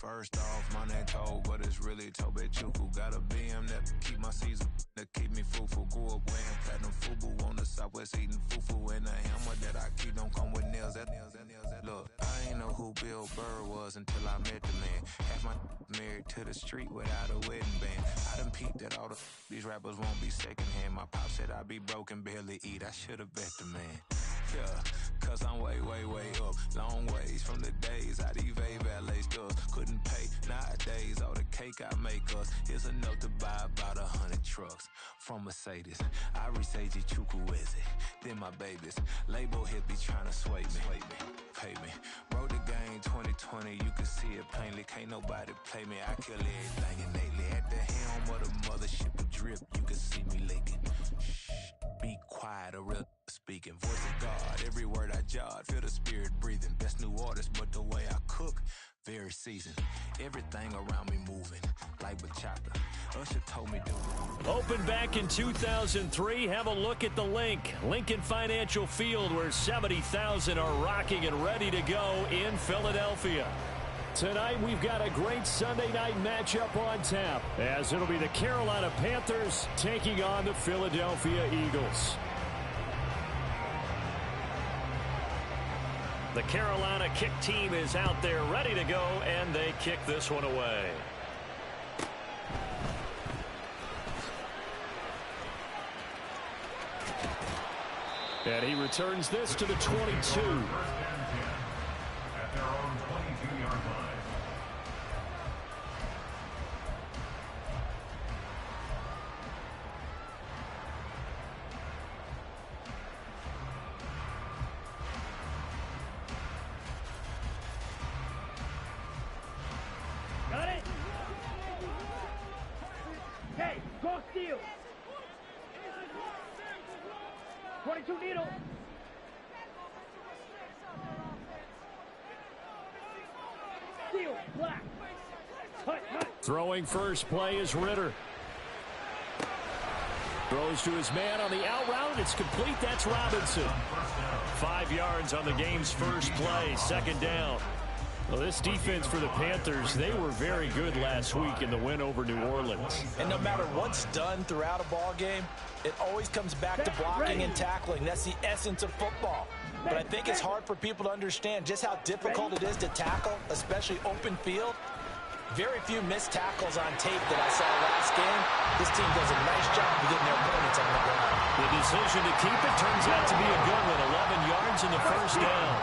First off, my name Toe, but it's really Tobe Chuku. Got a BM that keep my season, that keep me fruitful. Grew up wearing platinum FUBU on the Southwest eating fufu. And the hammer that I keep don't come with nails. Look, I ain't know who Bill Burr was until I met the man. Half my married to the street without a wedding band. I done peeped that all these rappers won't be secondhand. My pop said I'd be broken, barely eat. I should've bet the man. Yeah, cause I'm way up. Long ways from the days I eBay valet stores. Couldn't pay nowadays. All the cake I make us is enough to buy about 100 trucks. From Mercedes, I resage Chukwueze. Then my babies. Label hit be trying to sway me. Pay me. Wrote the game 2020. You can see it plainly. Can't nobody play me. I kill everything innately. At the helm of the mothership of drip. You can see me leaking. Shh, be quiet or real speaking. Voice of God, every word I jot. Feel the spirit breathing. Best new artist, but the way I cook, very seasoned. Everything around me moving, like bachata. Usher told me do. Opened back in 2003. Have a look at the link. Lincoln Financial Field, where 70,000 are rocking and ready to go in Philadelphia. Tonight, we've got a great Sunday night matchup on tap, as it'll be the Carolina Panthers taking on the Philadelphia Eagles. The Carolina kick team is out there ready to go, and they kick this one away. And he returns this to the 22. At their own 22-yard line. Got it? Hey, go steal. 22 needle. Steal, black. Hut. Throwing first play is Ritter. Throws to his man on the out route. It's complete. That's Robinson. 5 yards on the game's first play. Second down. Well, this defense for the Panthers, they were very good last week in the win over New Orleans. And no matter what's done throughout a ball game, it always comes back to blocking and tackling. That's the essence of football. But I think it's hard for people to understand just how difficult it is to tackle, especially open field. Very few missed tackles on tape that I saw last game. This team does a nice job of getting their opponents on the ground. The decision to keep it turns out to be a good one. 11 yards in the first down.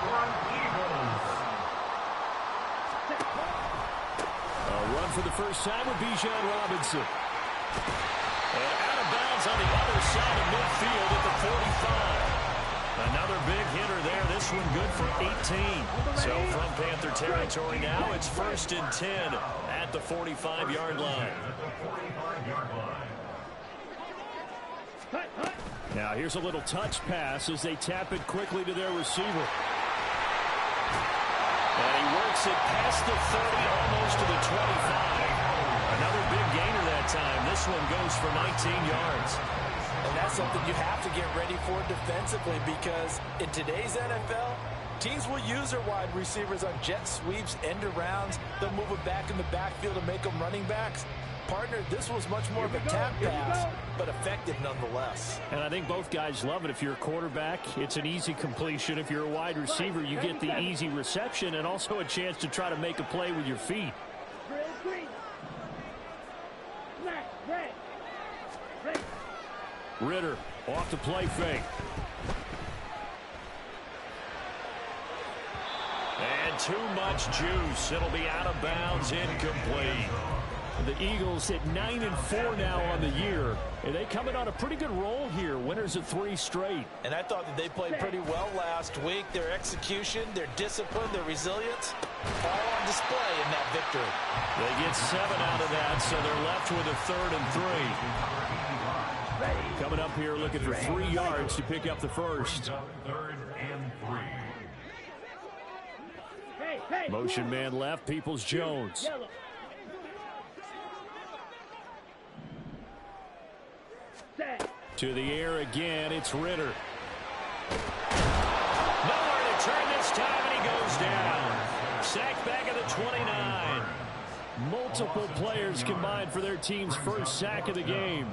A run for the first time with Bijan Robinson. And out of bounds on the other side of midfield at the 45. Another big hitter there. This one good for 18. So from Panther territory now, it's 1st and 10 at the 45-yard line. Now here's a little touch pass as they tap it quickly to their receiver. And he works it past the 30, almost to the 25. Another big gainer that time. This one goes for 19 yards. And that's something you have to get ready for defensively, because in today's NFL, teams will use their wide receivers on jet sweeps, end arounds. They'll move it back in the backfield to make them running backs. Partner, this was much more of a tap pass, but effective nonetheless. And I think both guys love it. If you're a quarterback, it's an easy completion. If you're a wide receiver, you get the easy reception and also a chance to try to make a play with your feet. Ritter off the play fake. And too much juice. It'll be out of bounds, incomplete. The Eagles at 9-4 now on the year, and they coming on a pretty good roll here. Winners of 3 straight. And I thought that they played pretty well last week. Their execution, their discipline, their resilience, all on display in that victory. They get 7 out of that, so they're left with a 3rd and 3. Coming up here looking for 3 yards to pick up the first. 3rd and 3. Motion man left, Peoples-Jones. To the air again, it's Ritter. Nowhere to turn this time, and he goes down. Sacked back at the 29. Multiple players combined for their team's first sack of the game.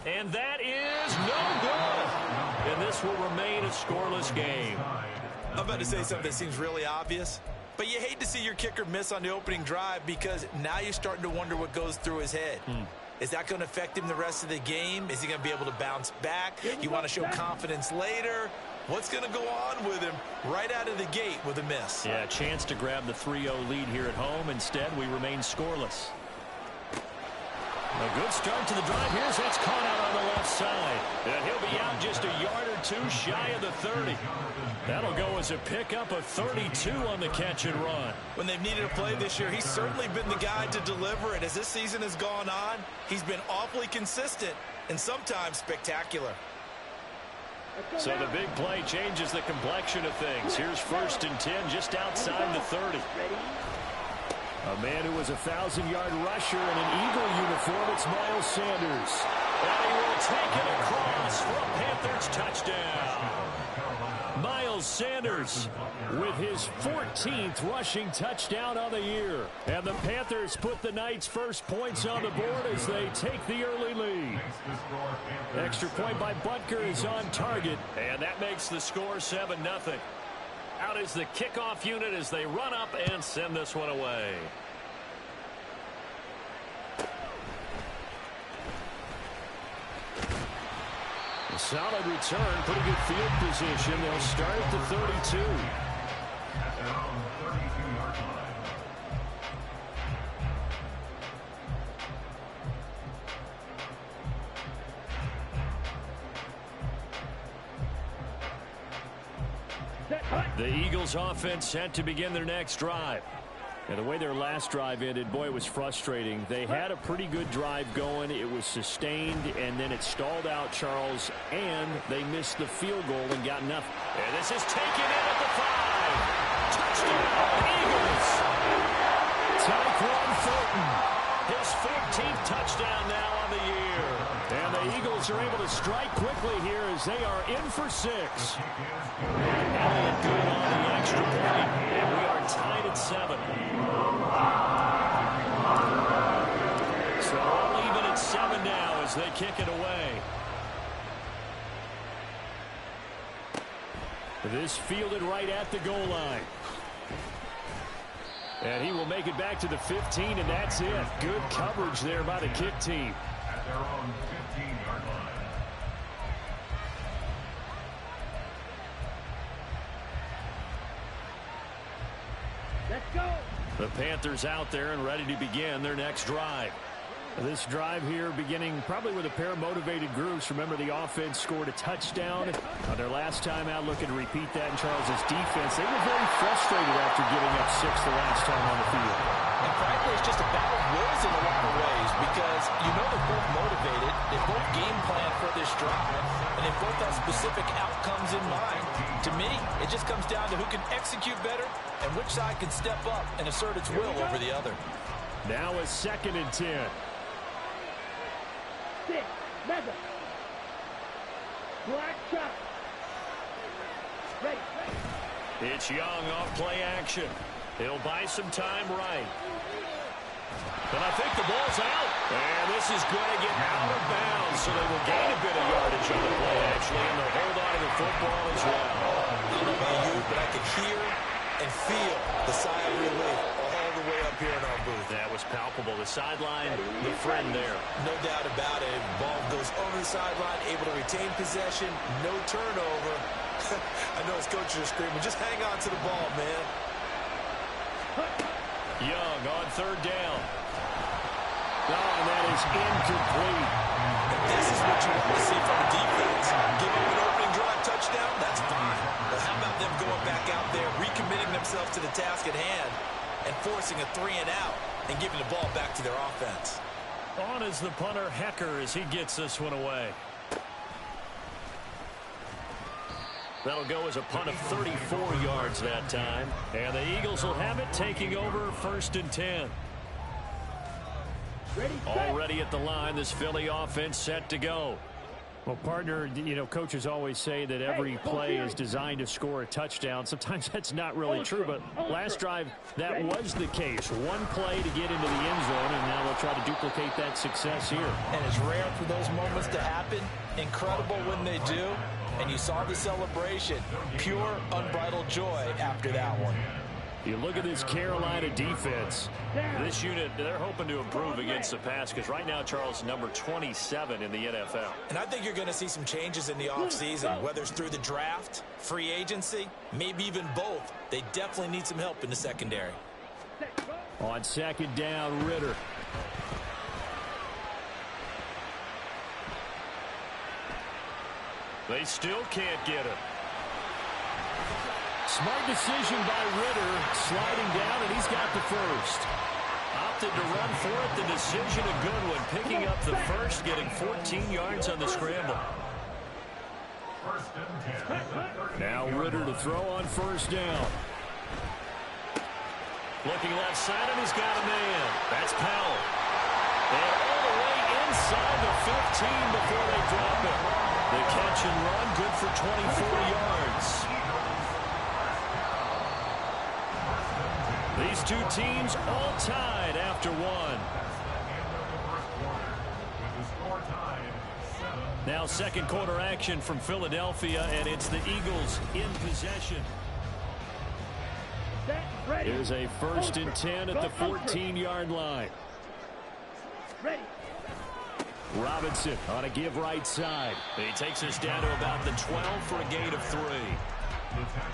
And that is no good. And this will remain a scoreless game. I'm about to say something that seems really obvious, but you hate to see your kicker miss on the opening drive because now you're starting to wonder what goes through his head. Is that going to affect him the rest of the game? Is he going to be able to bounce back? You want to show confidence later? What's going to go on with him right out of the gate with a miss? Yeah, a chance to grab the 3-0 lead here at home. Instead, we remain scoreless. A good start to the drive. Here's that's caught out on the left side. And he'll be out just a yard or two shy of the 30. That'll go as a pickup of 32 on the catch and run. When they've needed a play this year, he's certainly been the guy to deliver it. As this season has gone on, he's been awfully consistent and sometimes spectacular. So the big play changes the complexion of things. Here's 1st and 10 just outside the 30. A man who was a 1,000-yard rusher in an Eagle uniform, it's Miles Sanders. And he will take it across for a Panthers touchdown. Miles Sanders with his 14th rushing touchdown on the year. And the Panthers put the Knights' first points on the board as they take the early lead. Extra point by Butker is on target, and that makes the score 7-0. Out is the kickoff unit as they run up and send this one away. A solid return, pretty good field position. They'll start at the 32. At their own 32-yard line. The Eagles offense set to begin their next drive. And the way their last drive ended, boy, it was frustrating. They had a pretty good drive going. It was sustained, and then it stalled out, Charles, and they missed the field goal and got nothing. And this is taken in at the 5. Touchdown, Eagles. Tyquan Thornton, his 14th touchdown now on the year. And the Eagles are able to strike quickly here as they are in for 6. Elliott good on the extra point, and we are tied at 7. So all even at 7 now as they kick it away. This fielded right at the goal line. And he will make it back to the 15, and that's it. Good coverage there by the kick team. At their own 15-yard line. Let's go. The Panthers out there and ready to begin their next drive. This drive here beginning probably with a pair of motivated groups. Remember, the offense scored a touchdown on their last time out. Looking to repeat that in Charles's defense. They were very frustrated after giving up 6 the last time on the field. And frankly, it's just a battle of wills in a lot of ways because you know they're both motivated. They both game plan for this drive, and they both have specific outcomes in mind. To me, it just comes down to who can execute better and which side can step up and assert its will over the other. Now a 2nd and 10. 6, mega. Black shot. Ready. It's Young off play action. He'll buy some time right. But I think the ball's out. And this is going to get out of bounds, so they will gain a bit of yardage on the play, actually, and they'll hold on to the football as well. I don't know about you, but I could hear and feel the sigh of relief all the way up here in our booth. That was palpable. The sideline, the friend there. No doubt about it. Ball goes over the sideline, able to retain possession, no turnover. I know his coaches are screaming, just hang on to the ball, man. Young on 3rd down. Oh, and that is incomplete. And this is what you want to see from a defense. Give them an opening drive touchdown, that's fine. But how about them going back out there, recommitting themselves to the task at hand, and forcing a 3 and out, and giving the ball back to their offense. On is the punter, Hecker, as he gets this one away. That'll go as a punt of 34 yards that time. And the Eagles will have it, taking over 1st and 10. Ready, Already at the line, this Philly offense set to go. Well, partner, you know, coaches always say that every play is designed to score a touchdown. Sometimes that's not really true, but last drive, that was the case. One play to get into the end zone, and now they'll try to duplicate that success here. And it's rare for those moments to happen. Incredible when they do. And you saw the celebration. Pure, unbridled joy after that one. You look at this Carolina defense. This unit, they're hoping to improve against the pass because right now, Charles, number 27 in the NFL. And I think you're going to see some changes in the offseason, whether it's through the draft, free agency, maybe even both. They definitely need some help in the secondary. On second down, Ritter. They still can't get it. Smart decision by Ritter, sliding down, and he's got the first. Opted to run for it. The decision a good one. Picking up the first, getting 14 yards on the scramble. Now Ritter to throw on first down. Looking left side, and he's got a man. That's Powell. And all the way inside the 15 before they drop it. The catch and run, good for 24 yards. These two teams all tied after one. Now second quarter action from Philadelphia, and it's the Eagles in possession. Here's a 1st and 10 at the 14-yard line. Robinson on a give right side. He takes us down to about the 12 for a gain of 3.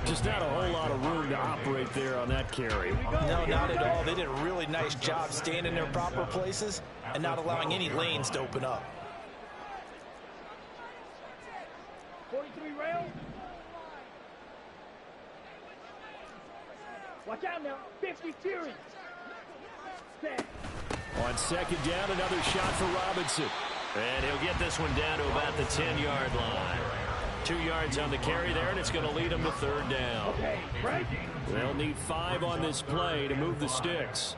Just not a whole lot of room to operate there on that carry. No, not at all. They did a really nice job staying in their proper places and not allowing any lanes to open up. 43 rail. Watch out now. 50 Fury. On second down, another shot for Robinson. And he'll get this one down to about the 10-yard line. 2 yards on the carry there, and it's going to lead them to third down. Okay, right. They'll need 5 on this play to move the sticks.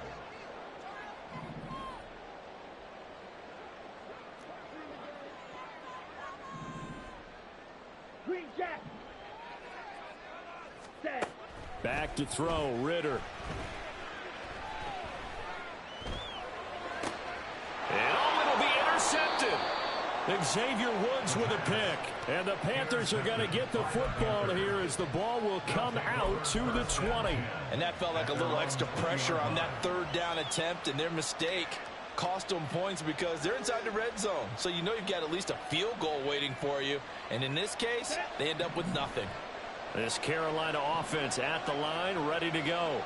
Green Jack. Set. Back to throw, Ritter. And it'll be intercepted. Xavier Woods with a pick. And the Panthers are going to get the football here as the ball will come out to the 20. And that felt like a little extra pressure on that third down attempt, and their mistake cost them points because they're inside the red zone. So you know you've got at least a field goal waiting for you. And in this case, they end up with nothing. This Carolina offense at the line, ready to go.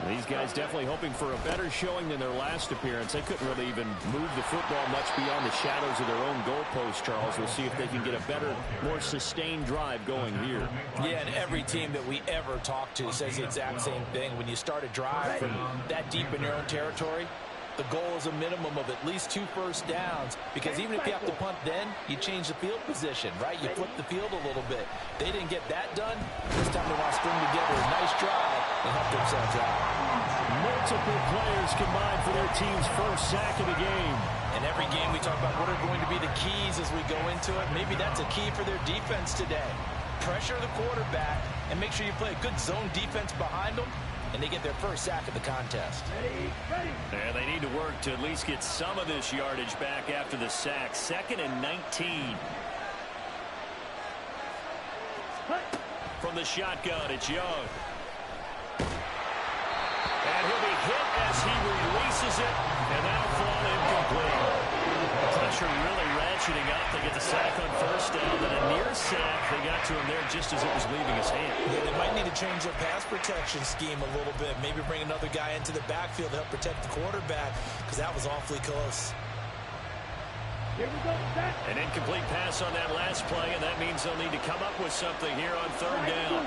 These guys definitely hoping for a better showing than their last appearance. They couldn't really even move the football much beyond the shadows of their own goalpost, Charles. We'll see if they can get a better, more sustained drive going here. Yeah, and every team that we ever talk to says the exact same thing. When you start a drive from that deep in your own territory, the goal is a minimum of at least 2 first downs, because even if you have to punt then, you change the field position, right? You flip the field a little bit. They didn't get that done. This time they want to string together a nice drive and help themselves out. Multiple players combined for their team's first sack of the game. And every game we talk about what are going to be the keys as we go into it. Maybe that's a key for their defense today. Pressure the quarterback and make sure you play a good zone defense behind them, and they get their first sack of the contest. And they need to work to at least get some of this yardage back after the sack. 2nd and 19. From the shotgun, it's Young. And he'll be hit as he releases it, and that'll fall incomplete. Pressure really ratcheting up. They get the sack on first down, then a near sack. They got to him there just as it was leaving his hand. Yeah, they might need to change their pass protection scheme a little bit. Maybe bring another guy into the backfield to help protect the quarterback, because that was awfully close. Here we go. An incomplete pass on that last play, and that means they'll need to come up with something here on third down.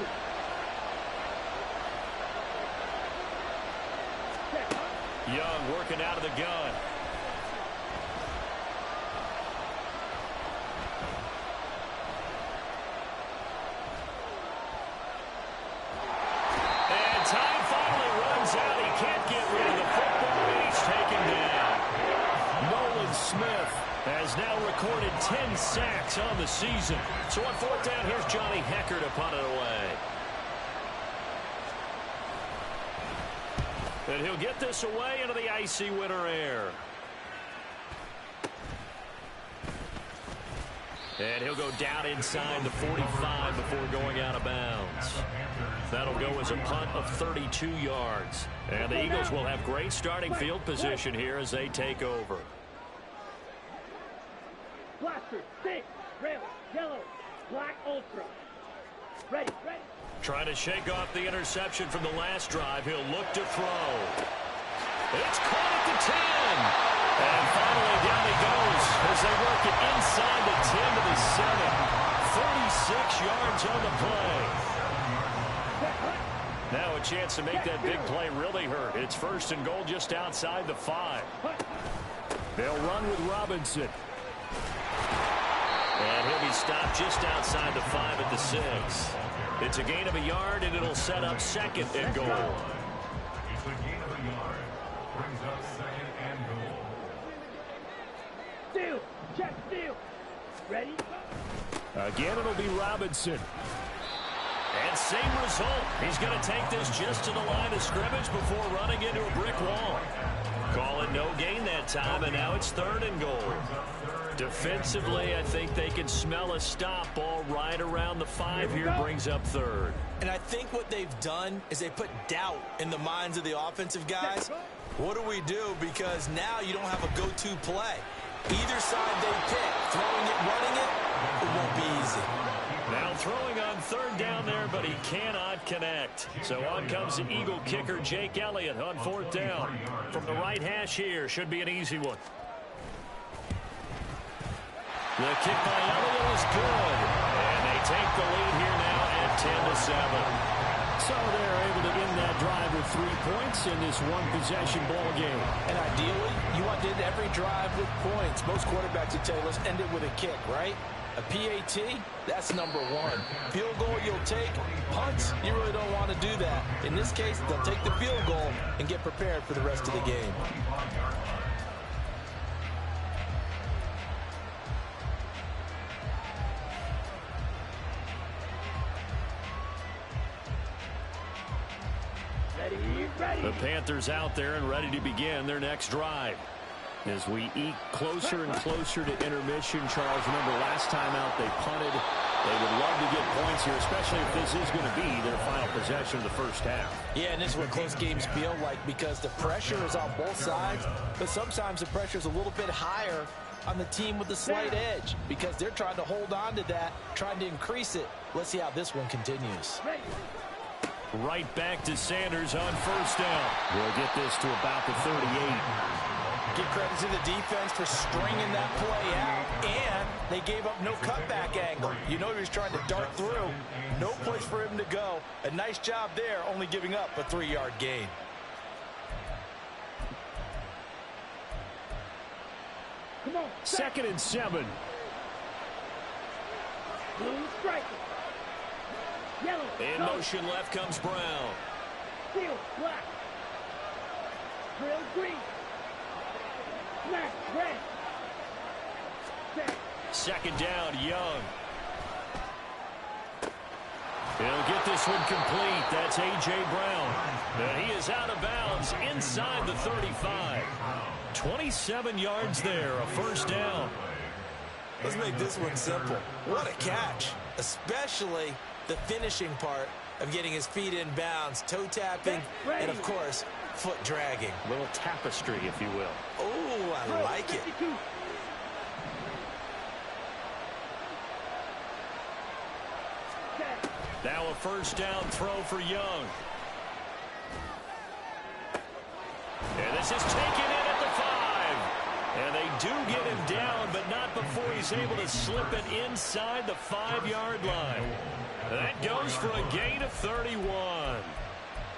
Young working out of the gun. And time finally runs out. He can't get rid of the football, and he's taken down. Nolan Smith has now recorded 10 sacks on the season. So on fourth down, here's Johnny Hecker to punt it away. And he'll get this away into the icy winter air. And he'll go down inside the 45 before going out of bounds. That'll go as a punt of 32 yards. And the Eagles will have great starting field position here as they take over. Blaster, stick, red, yellow, black, ultra. Ready, ready. Trying to shake off the interception from the last drive. He'll look to throw. It's caught at the 10. And finally down he goes as they work it inside the 10 to the 7. 36 yards on the play. Now a chance to make that big play really hurt. It's first and goal just outside the 5. They'll run with Robinson. And he'll be stopped just outside the 5 at the 6. It's a gain of a yard, and it'll set up second and goal. It's a gain of a yard. Brings up second and goal. Steal, check, steal. Ready? Again, it'll be Robinson. And same result. He's going to take this just to the line of scrimmage before running into a brick wall. Call it no gain that time, and now it's third and goal. Defensively, I think they can smell a stop ball right around the 5 here, brings up third. And I think what they've done is they put doubt in the minds of the offensive guys. What do we do? Because now you don't have a go-to play. Either side they pick, throwing it, running it won't be easy. Now throwing on third down there, but he cannot connect. So on comes the Eagle kicker, Jake Elliott, on fourth down. From the right hash here, should be an easy one. The kick by Elliott is good. And they take the lead here now at 10-7. So they're able to end that drive with 3 points in this one-possession ball game. And ideally, you want to end every drive with points. Most quarterbacks would tell you, let's end it with a kick, right? A PAT, that's number 1. Field goal you'll take. Punts, you really don't want to do that. In this case, they'll take the field goal and get prepared for the rest of the game. The Panthers out there and ready to begin their next drive. As we eke closer and closer to intermission, Charles, remember last time out they punted. They would love to get points here, especially if this is going to be their final possession of the first half. Yeah, and this is what close games feel like because the pressure is on both sides, but sometimes the pressure is a little bit higher on the team with the slight edge because they're trying to hold on to that, trying to increase it. Let's see how this one continues. Right back to Sanders on first down. We'll get this to about the 38. Give credit to the defense for stringing that play out, and they gave up no cutback angle. You know he was trying to dart through. No place for him to go. A nice job there, only giving up a 3-yard gain. Come on. Second and 7. Blue striker. Yellow. In motion left comes Brown. Steel, black. Drill, green. Black, red. Set. Second down, Young. He'll get this one complete. That's A.J. Brown. And he is out of bounds inside the 35. 27 yards there, a first down. Let's make this one simple. What a catch, especially the finishing part of getting his feet in bounds, toe tapping, and of course, foot dragging. A little tapestry, if you will. Oh, I like it. Now a first down throw for Young. And this is taken in at the 5. And they do get him down, but not before he's able to slip it inside the 5-yard line. That goes for a gain of 31.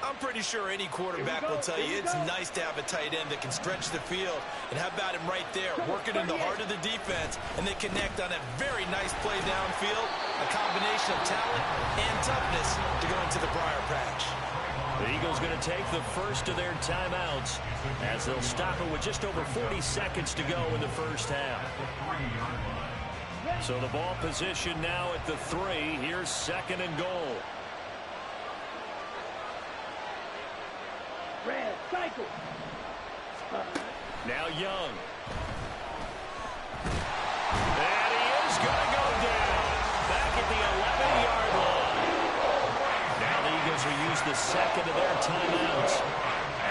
I'm pretty sure any quarterback will tell you it's nice to have a tight end that can stretch the field. And how about him right there, working in the heart of the defense, and they connect on a very nice play downfield, a combination of talent and toughness to go into the briar patch. The Eagles going to take the first of their timeouts as they'll stop it with just over 40 seconds to go in the first half. So the ball position now at the 3. Here's 2nd and goal. Red, cycle. Now Young. And he is going to go down. Back at the 11-yard line. Now the Eagles will use the 2nd of their timeouts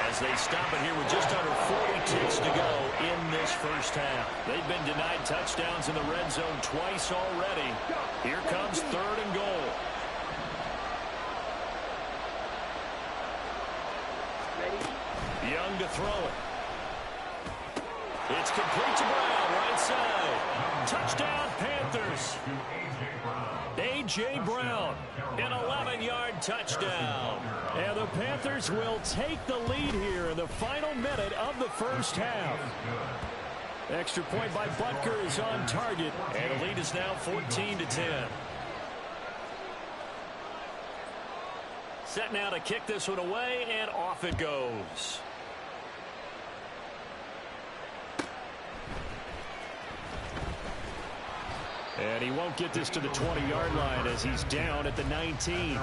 as they stop it here with just under 40 ticks to go in this first half. They've been denied touchdowns in the red zone twice already. Here comes 3rd and goal. Young to throw it. It's complete to Brown, right side. Touchdown, Panthers. A.J. Brown, an 11-yard touchdown. And the Panthers will take the lead here in the final minute of the first half. Extra point by Butker is on target, and the lead is now 14-10. Set now to kick this one away, and off it goes. And he won't get this to the 20-yard line as he's down at the 19.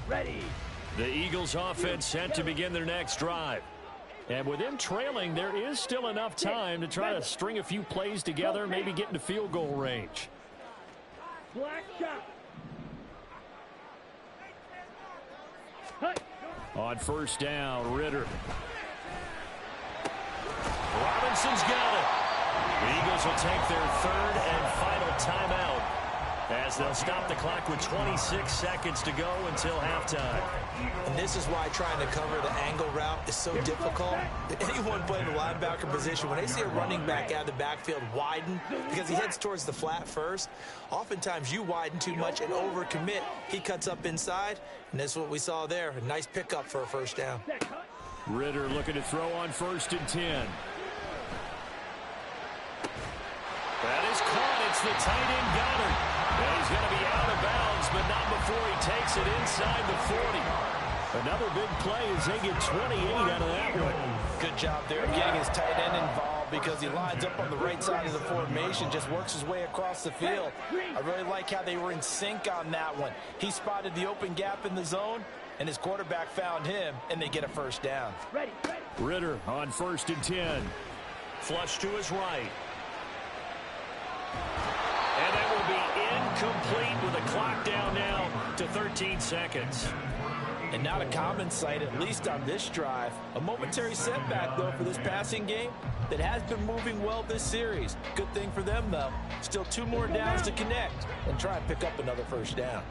Ready. The Eagles offense set to begin their next drive. And with them trailing, there is still enough time to try to string a few plays together, maybe get into field goal range. Black shot. On first down, Ritter. Robinson's got it. The Eagles will take their 3rd and final timeout as they'll stop the clock with 26 seconds to go until halftime. And this is why trying to cover the angle route is so difficult. Anyone playing the linebacker position, when they see a running back out of the backfield widen because he heads towards the flat first, oftentimes you widen too much and overcommit. He cuts up inside, and that's what we saw there. A nice pickup for a first down. Ritter looking to throw on 1st and 10. That is caught. It's the tight end Goddard. And he's going to be out of bounds, but not before he takes it inside the 40. Another big play as they get 28 out of that one. Good job there getting his tight end involved because he lines up on the right side of the formation, just works his way across the field. I really like how they were in sync on that one. He spotted the open gap in the zone, and his quarterback found him, and they get a first down. Ritter on 1st and 10. Flush to his right. And that will be incomplete with the clock down now to 13 seconds. And not a common sight, at least on this drive. A momentary setback, though, for this passing game that has been moving well this series. Good thing for them, though. Still 2 more downs to connect and try and pick up another first down.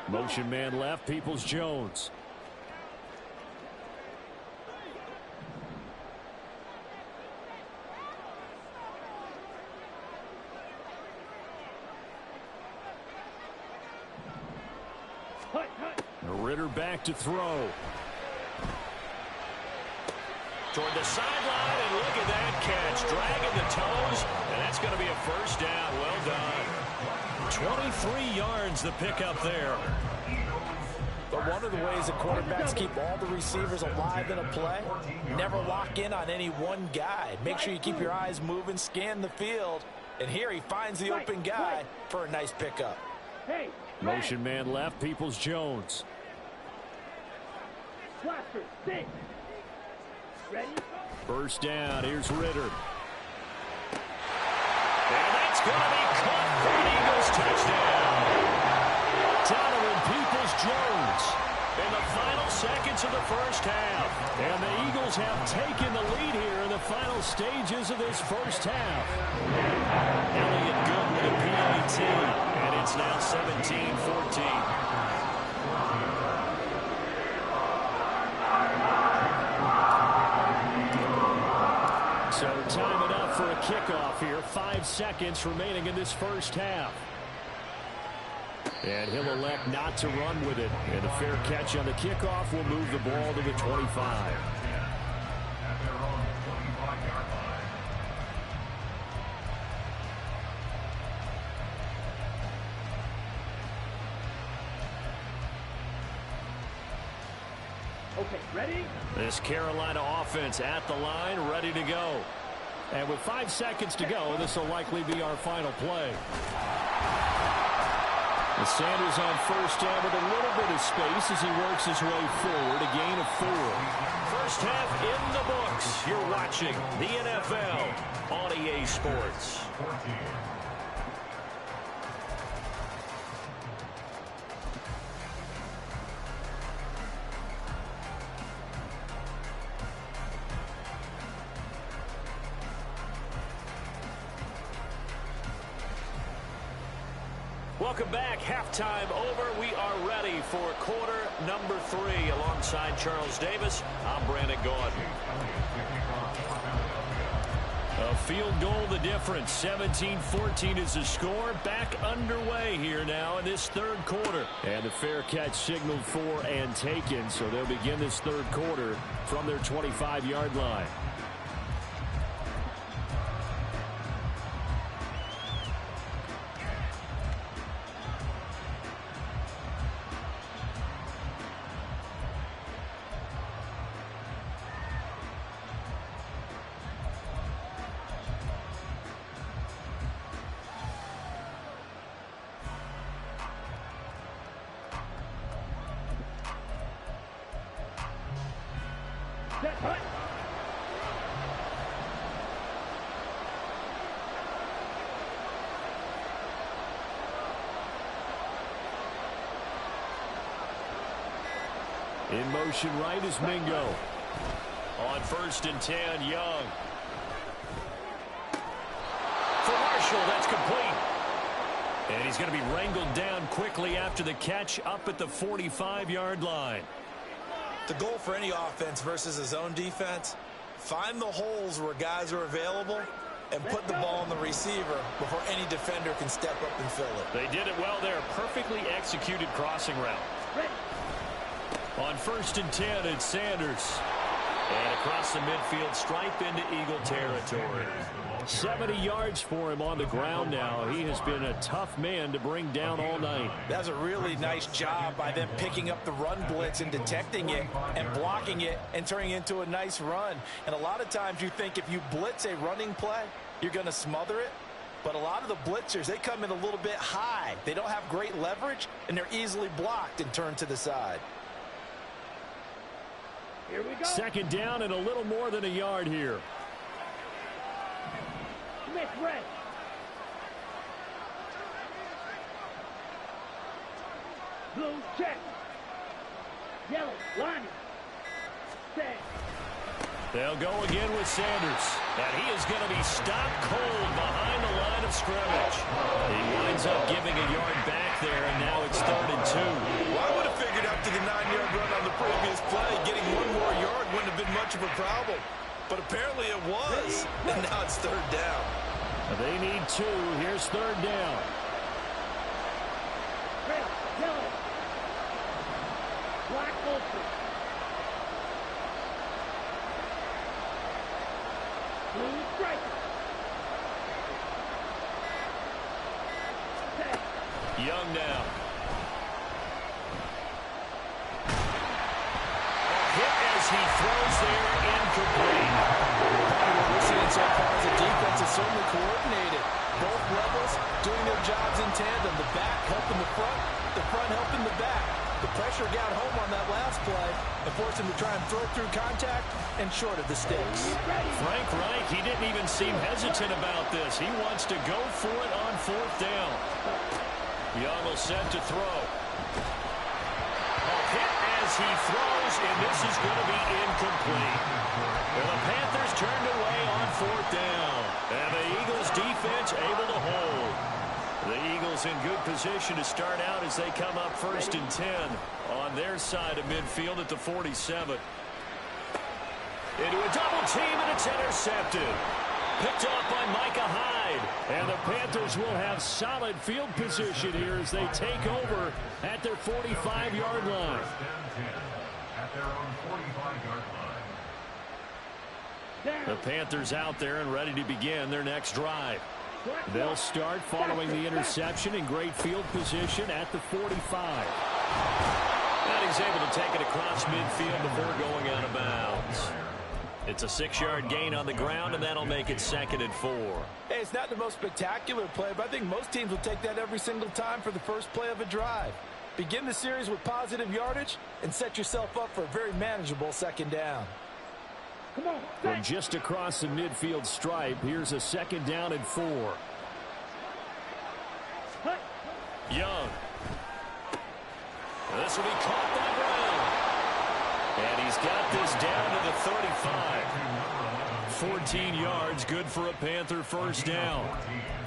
Motion man left, Peoples-Jones. Ritter back to throw. Toward the sideline, and look at that catch. Dragging the toes, and that's going to be a first down. Well done. 23 yards the pickup there. But one of the ways that quarterbacks keep all the receivers alive in a play, never lock in on any one guy. Make sure you keep your eyes moving, scan the field, and here he finds the open guy for a nice pickup. Motion man left, Peoples-Jones. First down, here's Ritter. And that's going to be caught for an Eagles touchdown. Donovan Peoples-Jones in the final seconds of the first half. And the Eagles have taken the lead here in the final stages of this first half. Elliott good with a PAT, and it's now 17-14. So time it up for a kickoff here. 5 seconds remaining in this first half. And he'll elect not to run with it. And a fair catch on the kickoff will move the ball to the 25. Okay, ready? This Carolina offense at the line, ready to go. And with 5 seconds to go, this will likely be our final play. And Sanders on first down with a little bit of space as he works his way forward, a gain of 4. First half in the books. You're watching the NFL on EA Sports. Welcome back. Halftime over. We are ready for quarter number 3. Alongside Charles Davis, I'm Brandon Gaudin. A field goal the difference. 17-14 is the score. Back underway here now in this third quarter. And the fair catch signaled for and taken. So they'll begin this third quarter from their 25-yard line. In motion right is Mingo. On 1st and 10, Young. For Marshall, that's complete. And he's going to be wrangled down quickly after the catch up at the 45-yard line. The goal for any offense versus his own defense, find the holes where guys are available and put the ball on the receiver before any defender can step up and fill it. They did it well there. Perfectly executed crossing route. On 1st and 10, it's Sanders. And across the midfield, stripe into Eagle territory. 70 yards for him on the ground now. He has been a tough man to bring down all night. That's a really nice job by them picking up the run blitz and detecting it and blocking it and turning it into a nice run. And a lot of times you think if you blitz a running play, you're going to smother it. But a lot of the blitzers, they come in a little bit high. They don't have great leverage, and they're easily blocked and turned to the side. Here we go. Second down and a little more than a yard here. Smith red. Blue check. Yellow line. Set. They'll go again with Sanders. And he is going to be stopped cold behind the line of scrimmage. He winds up giving a yard back there, and now it's 3rd and 2. Well, I would have figured after the 9-yard run on the previous play, getting one more yard wouldn't have been much of a problem. But apparently it was, and now it's 3rd down. They need 2. Here's 3rd down. Red, yellow. Black ultra. Blue stripe. Set. Young now. Hit as he throws there, incomplete. What we're seeing so far is the defense is certainly coordinated. Both levels doing their jobs in tandem. The back helping the front helping the back. The pressure got home on that last play and forced him to try and throw through contact and short of the sticks. Frank Reich, he didn't even seem hesitant about this. He wants to go for it on 4th down. Young will set to throw. A hit as he throws, and this is going to be incomplete. And the Panthers turned away on 4th down. And the Eagles defense able to hold. The Eagles in good position to start out as they come up 1st and 10 on their side of midfield at the 47. Into a double team, and it's intercepted. Picked off by Micah Hyde. And the Panthers will have solid field position here as they take over at their 45-yard line. At their own 45-yard line. The Panthers out there and ready to begin their next drive. They'll start following the interception in great field position at the 45. And he's able to take it across midfield before going out of bounds. It's a 6-yard gain on the ground, and that'll make it 2nd and 4. Hey, it's not the most spectacular play, but I think most teams will take that every single time for the first play of a drive. Begin the series with positive yardage and set yourself up for a very manageable 2nd down. Come on. From just across the midfield stripe, here's a 2nd down and 4. Young. This will be caught by Brown. And he's got this down to the 35. 14 yards, good for a Panther first down.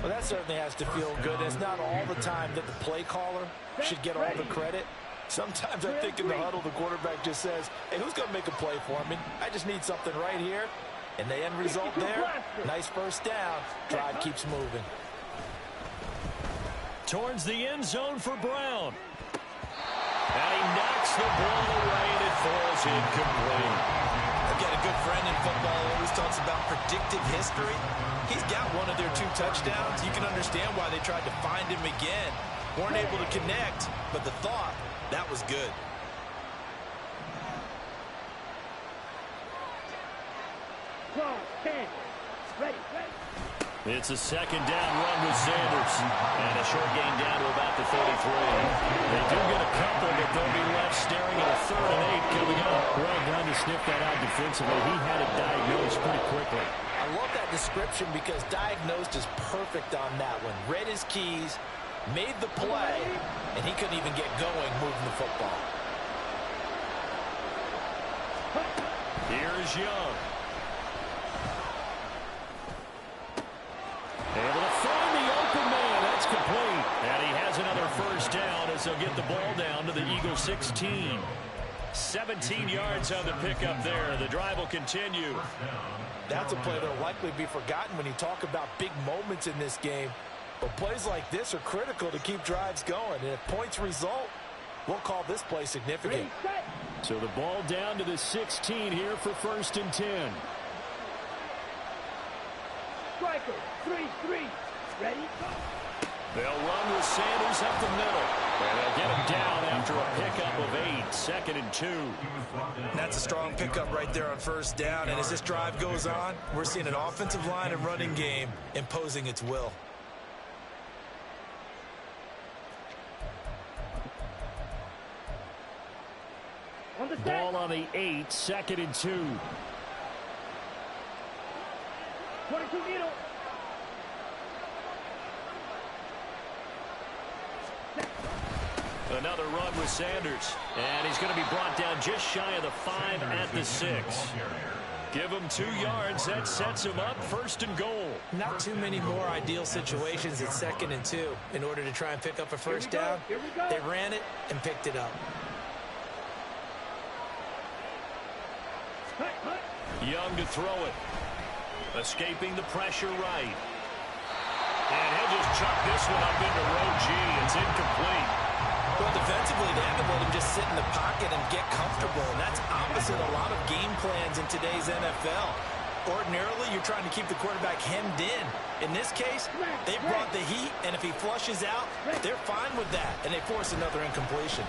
Well, that certainly has to feel good. It's not all the time that the play caller should get all the credit. Sometimes I think in the huddle, the quarterback just says, hey, who's going to make a play for me? I just need something right here. And the end result there, nice first down. Drive keeps moving. Towards the end zone for Brown. And he knocks the ball away, and it falls incomplete. I've got a good friend in football who always talks about predictive history. He's got one of their 2 touchdowns. You can understand why they tried to find him again. Weren't able to connect, but the thought, that was good. Cross, 10. Ready. It's a 2nd down run with Sanders. And a short gain down to about the 33. They do get a couple, but they'll be left staring at a 3rd and 8 coming up. Well done to sniff that out defensively. He had it diagnosed pretty quickly. I love that description because diagnosed is perfect on that one. Read his keys, made the play, and he couldn't even get going moving the football. Here's Young. Able to find the open man. That's complete. And he has another first down as they'll get the ball down to the Eagles 16. 17 yards on the pickup there. The drive will continue. That's a play that will likely be forgotten when you talk about big moments in this game. But plays like this are critical to keep drives going. And if points result, we'll call this play significant. So the ball down to the 16 here for 1st and 10. Striker, 3-3. Ready? They'll run with Sanders up the middle. And they'll get him down after a pickup of 8. 2nd and 2. That's a strong pickup right there on first down. And as this drive goes on, we're seeing an offensive line and running game imposing its will. On the set. Ball on the 8. 2nd and 2. 22 needle. Another run with Sanders. And he's going to be brought down just shy of the 5 at the 6. Give him 2 yards. That sets him up 1st and goal. Not too many more ideal situations at 2nd and 2 in order to try and pick up a first down. They ran it and picked it up. Young to throw it. Escaping the pressure right. And he'll just chuck this one up into row G. It's incomplete. Well, defensively, they haven't let him just sit in the pocket and get comfortable. And that's opposite a lot of game plans in today's NFL. Ordinarily, you're trying to keep the quarterback hemmed in. In this case, they brought the heat, and if he flushes out, they're fine with that, and they force another incompletion.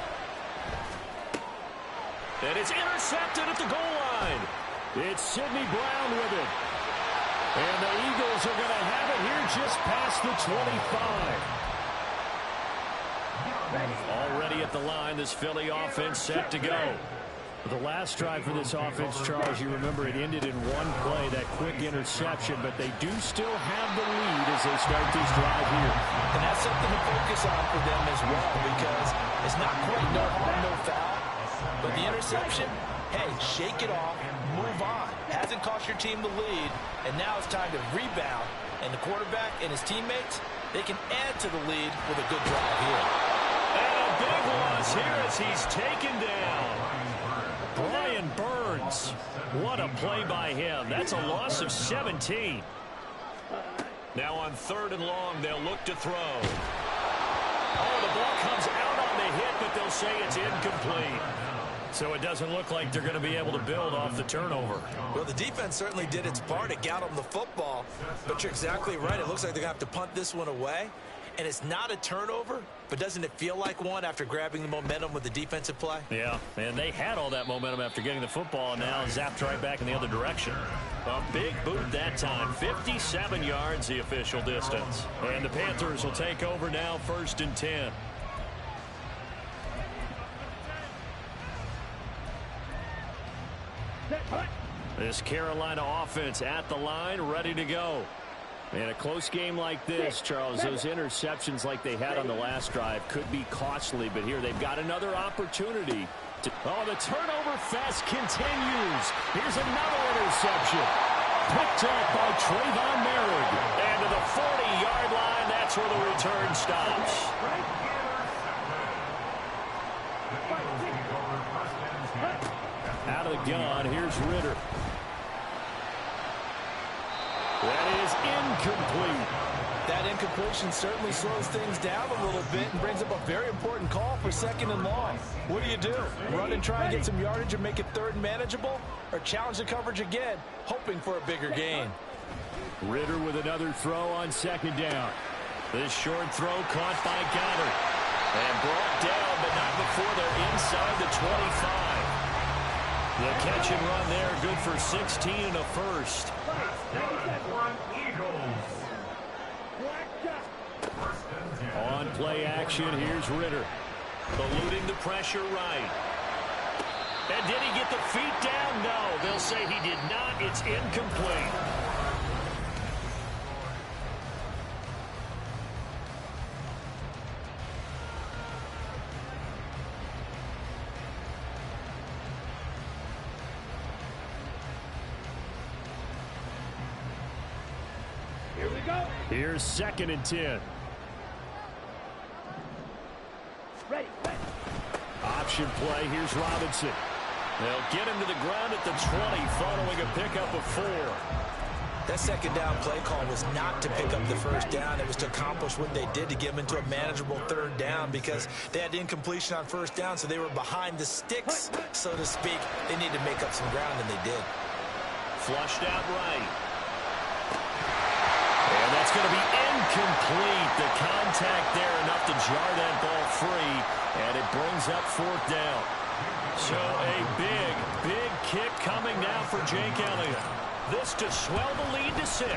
And it's intercepted at the goal line. It's Sidney Brown with it. And the Eagles are going to have it here just past the 25. Already at the line, this Philly offense set to go. The last drive for this offense, Charles, you remember it ended in one play, that quick interception, but they do still have the lead as they start this drive here. And that's something to focus on for them as well, because it's not quite no harm, no foul. But the interception, hey, shake it off, move on. Hasn't cost your team the lead, and now it's time to rebound. And the quarterback and his teammates, they can add to the lead with a good drive here. And a big loss here as he's taken down. Brian Burns. What a play by him. That's a loss of 17. Now on 3rd and long, they'll look to throw. Oh, the ball comes out on the hit, but they'll say it's incomplete. So it doesn't look like they're going to be able to build off the turnover. Well, the defense certainly did its part. It got them the football. But you're exactly right. It looks like they're going to have to punt this one away. And it's not a turnover, but doesn't it feel like one after grabbing the momentum with the defensive play? Yeah, and they had all that momentum after getting the football, and now zapped right back in the other direction. A big boot that time, 57 yards the official distance. And the Panthers will take over now, 1st and 10. This Carolina offense at the line, ready to go. In a close game like this, Charles, those interceptions like they had on the last drive could be costly, but here they've got another opportunity. Oh, the turnover fest continues. Here's another interception. Picked up by Trayvon Merrick. And to the 40-yard line, that's where the return stops. Out of the gun, here's Ritter. That is incomplete. That incompletion certainly slows things down a little bit and brings up a very important call for 2nd and long. What do? Run and try and get some yardage and make it 3rd and manageable? Or challenge the coverage again, hoping for a bigger gain? Ritter with another throw on 2nd down. This short throw caught by Goddard. And brought down, but not before they're inside the 25. The catch and run there, good for 16 and a first. On play action, here's Ritter. Eluding the pressure right. And did he get the feet down? No, they'll say he did not. It's incomplete. Here we go. Here's 2nd and 10. Ready. Option play. Here's Robinson. They'll get him to the ground at the 20 following a pickup of 4. That 2nd down play call was not to pick up the 1st down. It was to accomplish what they did to get them into a manageable 3rd down because they had incompletion on 1st down, so they were behind the sticks, so to speak. They needed to make up some ground, and they did. Flushed out right. And that's going to be incomplete. The contact there enough to jar that ball free, and it brings up 4th down. So a big kick coming now for Jake Elliott. This to swell the lead to 6.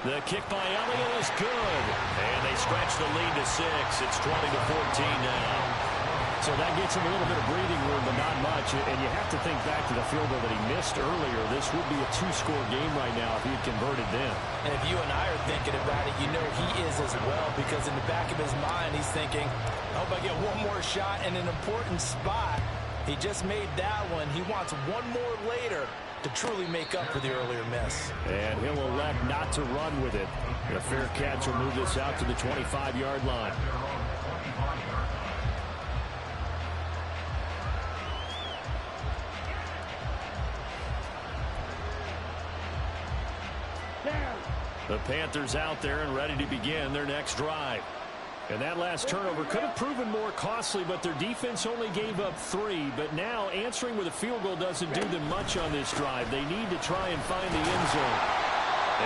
The kick by Elliott is good, and they stretch the lead to 6. It's 20-14 now. So that gets him a little bit of breathing room, but not much. And you have to think back to the field goal that he missed earlier. This would be a 2-score game right now if he had converted then. And if you and I are thinking about it, you know he is as well, because in the back of his mind, he's thinking, I hope I get one more shot in an important spot. He just made that one. He wants one more later to truly make up for the earlier miss. And he'll elect not to run with it. The fair catch will move this out to the 25-yard line. The Panthers out there and ready to begin their next drive. And that last turnover could have proven more costly, but their defense only gave up 3. But now answering with a field goal doesn't do them much on this drive. They need to try and find the end zone.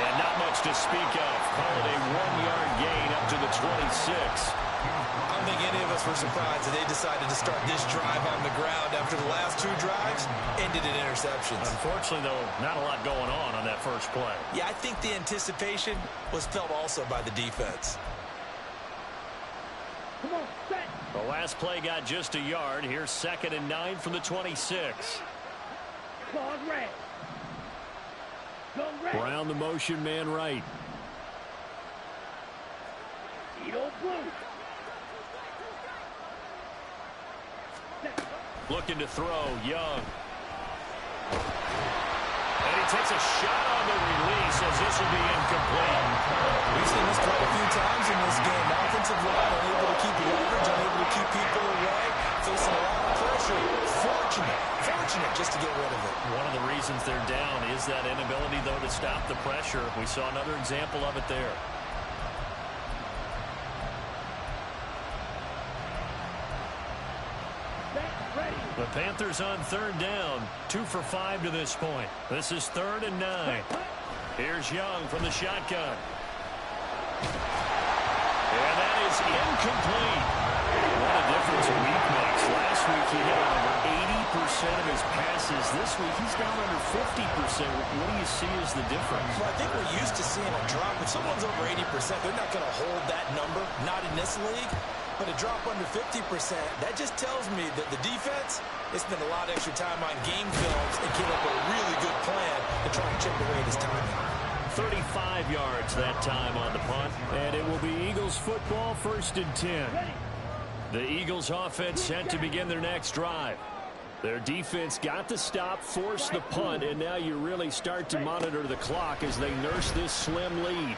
And not much to speak of. Call it a 1-yard gain up to the 26. I don't think any of us were surprised that they decided to start this drive on the ground after the last 2 drives ended in interceptions. Unfortunately, though, not a lot going on that first play. Yeah, I think the anticipation was felt also by the defense. Come on, set. The last play got just a yard. Here's 2nd and 9 from the 26. Claws red. Go red. Brown the motion man right. Edo blue. Looking to throw, Young. And he takes a shot on the release as this will be incomplete. We've seen this quite a few times in this game. Offensive line unable to keep leverage, unable to keep people away, facing a lot of pressure. especially fortunate just to get rid of it. One of the reasons they're down is that inability, though, to stop the pressure. We saw another example of it there. The Panthers on third down, 2 for 5 to this point. This is 3rd and 9. Here's Young from the shotgun. And that is incomplete. What a difference a week makes. Last week he hit over 80% of his passes. This week he's down under 50%. What do you see as the difference? Well, I think we're used to seeing a drop. If someone's over 80%, they're not going to hold that number, not in this league. But a drop under 50%, that just tells me that the defense, they spent a lot of extra time on game films and came up with a really good plan to try and chip away at his timing. 35 yards that time on the punt, and it will be Eagles football, 1st and 10. The Eagles offense set to begin their next drive. Their defense got the stop, forced the punt, and now you really start to monitor the clock as they nurse this slim lead.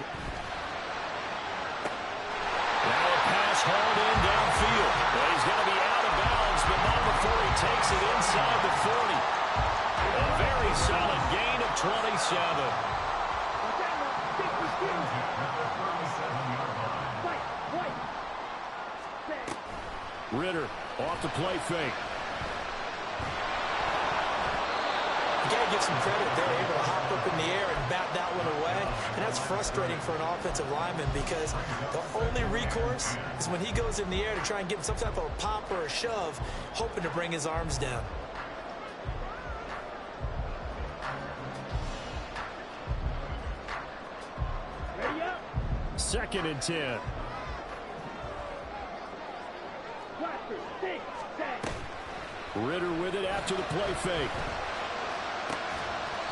Now a pass hauled in downfield. Well, he's going to be out of bounds, but not before he takes it inside the 40. A very solid gain of 27. Ritter off the play fake. You got to give some credit. They're able to hop up in the air and bat that one away. And that's frustrating for an offensive lineman because the only recourse is when he goes in the air to try and give him some type of a pop or a shove, hoping to bring his arms down. Ready up. 2nd and 10. Ritter with it after the play fake.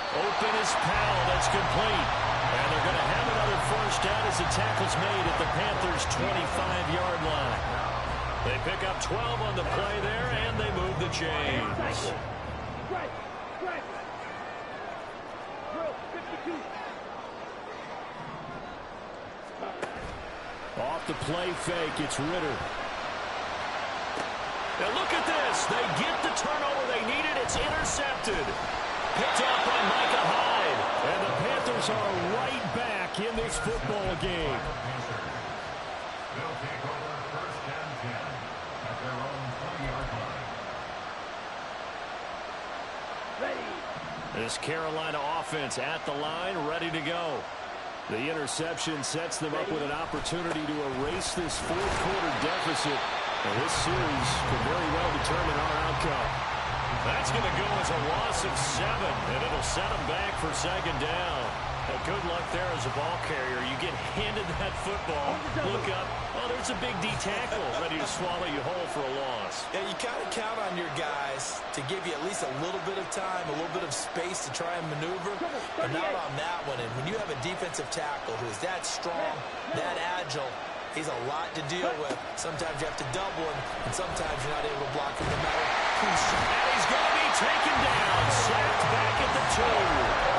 Open is Powell. That's complete. And they're going to have another 1st down as the tackle's made at the Panthers' 25-yard line. They pick up 12 on the play there, and they move the chains. Off the play fake, it's Ritter. Now look at this. They get the turnover they needed. It's intercepted. Picked off by Micah Hyde. And the Panthers are right back in this football game. They'll take over 1st and 10 at their own 20-yard line. Ready. This Carolina offense at the line, ready to go. The interception sets them up with an opportunity to erase this 4th quarter deficit. And this series could very well determine our outcome. That's going to go as a loss of 7, and it'll set them back for 2nd down. Well, good luck there as a ball carrier. You get handed that football, look up, oh, there's a big D tackle ready to swallow you whole for a loss. Yeah, you kind of count on your guys to give you at least a little bit of time, a little bit of space to try and maneuver, but not on that one. And when you have a defensive tackle who is that strong, that agile, he's a lot to deal with. Sometimes you have to double him, and sometimes you're not able to block him no matter who's shooting. And he's going to be taken down, sacked back at the 2.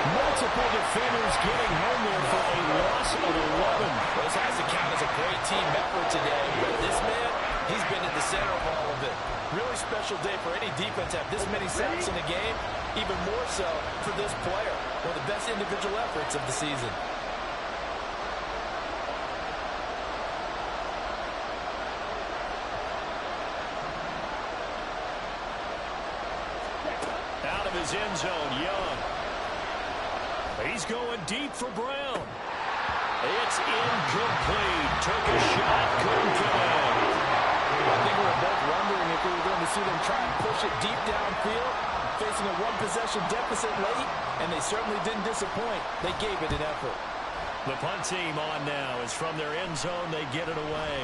Multiple defenders getting home there for a loss of 11. This has to count as a great team effort today, but this man, he's been at the center of all of it. Really special day for any defense to have this many sacks in a game, even more so for this player. One of the best individual efforts of the season. Out of his end zone, Young. He's going deep for Brown. It's incomplete. Took a shot, couldn't get in. I think we were both wondering if we were going to see them try and push it deep downfield, facing a one-possession deficit late, and they certainly didn't disappoint. They gave it an effort. The punt team on now is from their end zone. They get it away.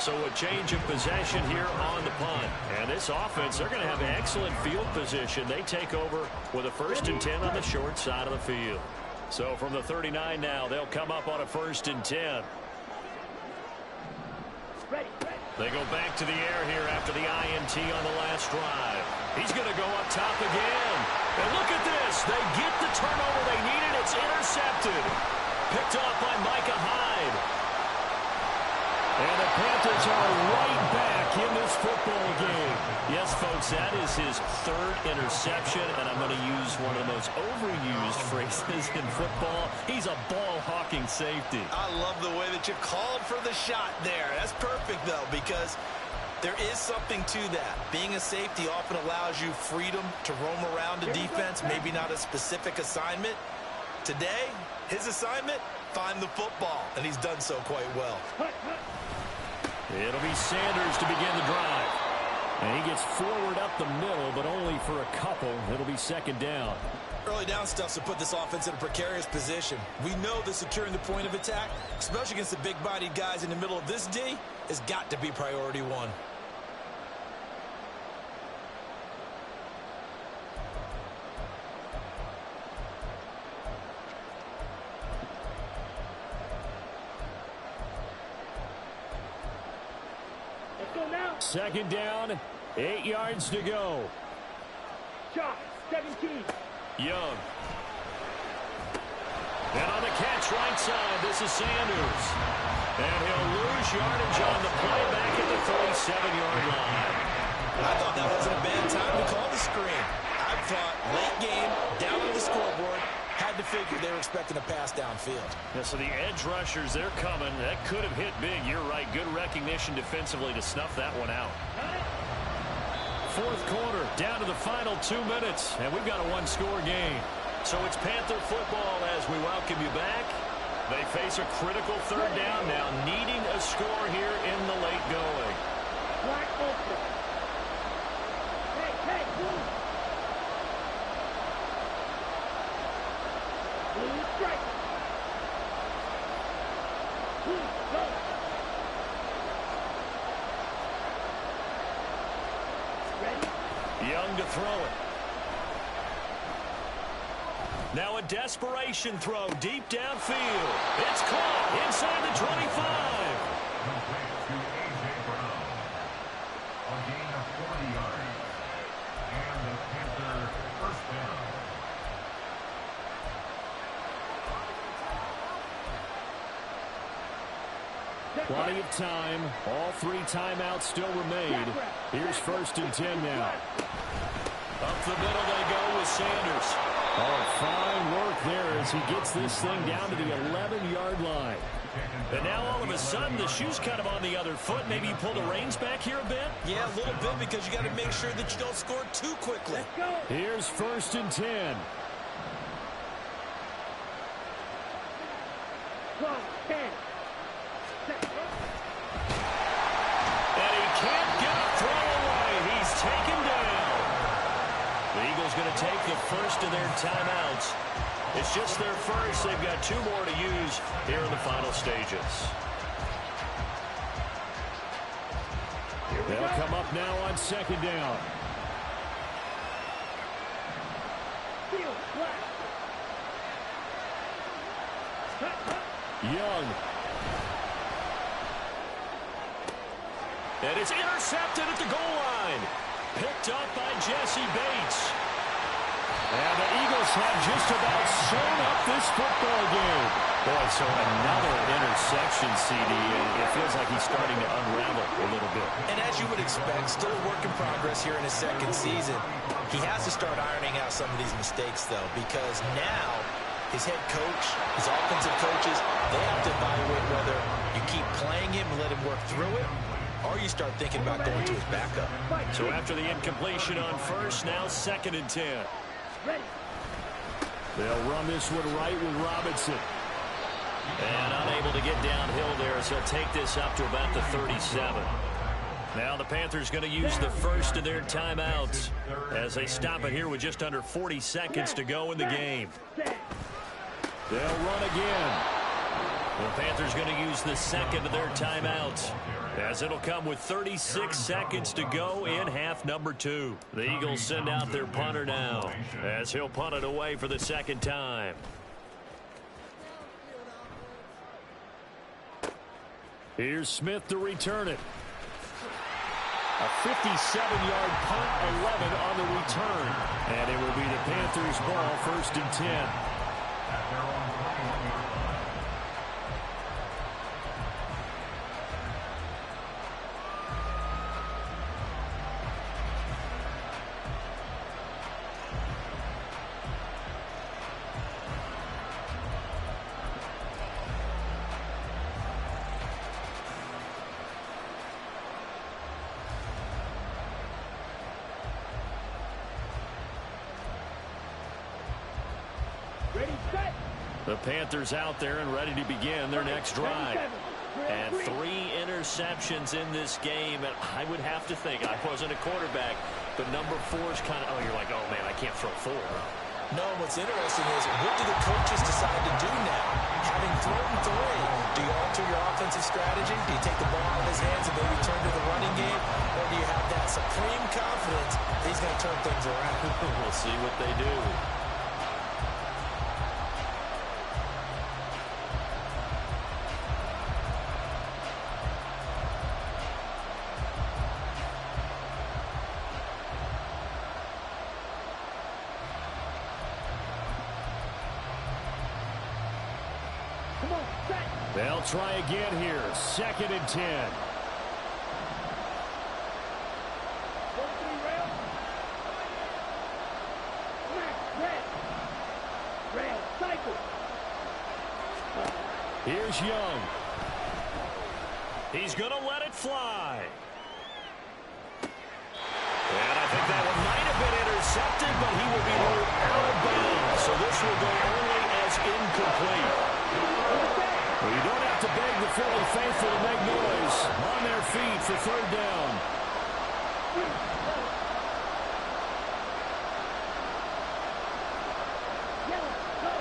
So a change of possession here on the punt. And this offense, they're going to have excellent field position. They take over with a 1st and 10 on the short side of the field. So from the 39 now, they'll come up on a 1st and 10. They go back to the air here after the INT on the last drive. He's going to go up top again. And look at this. They get the turnover they needed. It's intercepted. Picked off by Micah Hyde. And the Panthers are right back in this football game. Yes, folks, that is his third interception, and I'm going to use one of the most overused phrases in football. He's a ball-hawking safety. I love the way that you called for the shot there. That's perfect, though, because there is something to that. Being a safety often allows you freedom to roam around the defense, maybe not a specific assignment. Today, his assignment, find the football, and he's done so quite well. It'll be Sanders to begin the drive. And he gets forward up the middle, but only for a couple. It'll be second down. Early down stuff to put this offense in a precarious position. We know that securing the point of attack, especially against the big-bodied guys in the middle of this D, has got to be priority one. Second down, 8 yards to go. Shot, 17. Young. And on the catch right side, this is Sanders. And he'll lose yardage on the play back at the 37-yard line. I thought that wasn't a bad time to call the screen. I thought late game, down on the scoreboard, had to figure they were expecting a pass downfield. Yeah, so the edge rushers, they're coming. That could have hit big. You're right. Good recognition defensively to snuff that one out. Fourth quarter, down to the final 2 minutes, and we've got a one-score game. So it's Panther football as we welcome you back. They face a critical third down now, needing a score here in the late going. Black open. Hey, move. Blue strike. Blue, go. Ready? Young to throw it. Now a desperation throw deep downfield. It's caught inside the 25. Complete to A.J. Brown. A gain of 40 yards. And the Panther first down. Plenty of time. All 3 timeouts still remain. Here's 1st and 10 now. Up the middle they go with Sanders. Oh, fine work there as he gets this thing down to the 11-yard line. And now all of a sudden the shoe's kind of on the other foot. Maybe you pull the reins back here a bit? Yeah, a little bit because you got to make sure that you don't score too quickly. Let's go. Here's 1st and 10. 12, 10. And he can't get a throw away. He's taken down. The Eagles going to take the first of their timeouts. It's just their first. They've got 2 more to use here in the final stages. They'll come up now on 2nd down. Young. And it's intercepted at the goal line. Picked up by Jesse Bates. And the Eagles have just about sewn up this football game. Boy, so another interception, CD. It feels like he's starting to unravel a little bit. And as you would expect, still a work in progress here in his 2nd season. He has to start ironing out some of these mistakes, though, because now his head coach, his offensive coaches, they have to evaluate whether you keep playing him and let him work through it, or you start thinking about going to his backup. So after the incompletion on 1st, now 2nd and 10. Ready. They'll run this one right with Robinson. And unable to get downhill there as he'll take this up to about the 37. Now the Panthers going to use the first of their timeouts as they stop it here with just under 40 seconds to go in the game. They'll run again. The Panthers going to use the second of their timeouts as it'll come with 36 seconds to go in half number 2. The Eagles send out their punter now as he'll punt it away for the 2nd time. Here's Smith to return it. A 57-yard punt, 11 on the return. And it will be the Panthers' ball, 1st and 10. Ready, set. The Panthers out there and ready to begin their next drive. And 3 interceptions in this game. And I would have to think, I wasn't a quarterback, but number 4 is kind of, oh, you're like, oh, man, I can't throw 4. No, what's interesting is, what do the coaches decide to do now? Having thrown 3, do you alter your offensive strategy? Do you take the ball out of his hands and maybe turn to the running game? Or do you have that supreme confidence he's going to turn things around? We'll see what they do. Come on, set. They'll try again here. 2nd and 10. 1-3 rail. Smack, red. Rail, cycle. Here's Young. He's going to let it fly. And I think that one might have been intercepted, but he will be ruled out of bounds. So this will go only as incomplete. Well, you don't have to beg the Philly faithful to make noise. On their feet for 3rd down. Yellow, go.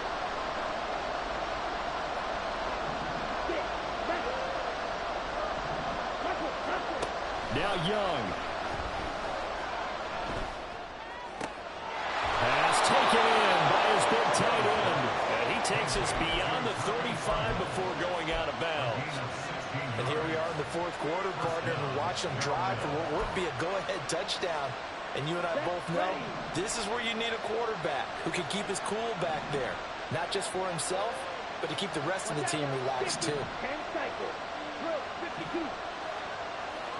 Sit, back. Tackle. Now Young. Pass taken in by his big tight end. And he takes us beyond the 35 before going out of bounds. And here we are in the 4th quarter, partner, and watch them drive for what would be a go-ahead touchdown. And you and I both know this is where you need a quarterback who can keep his cool back there. Not just for himself, but to keep the rest of the team relaxed, too. 10 cycle. Drill, 52.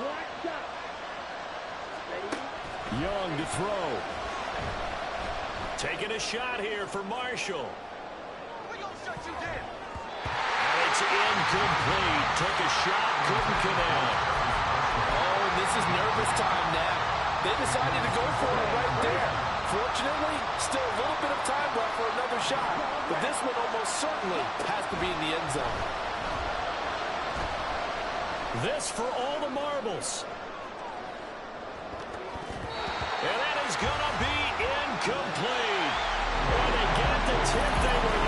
Black shot. Ready. Young to throw. Taking a shot here for Marshall. And it's incomplete. Took a shot, couldn't connect. Oh, this is nervous time now. They decided to go for it right there. Fortunately, still a little bit of time left for another shot. But this one almost certainly has to be in the end zone. This for all the marbles. And that is going to be incomplete. And they get the tip they were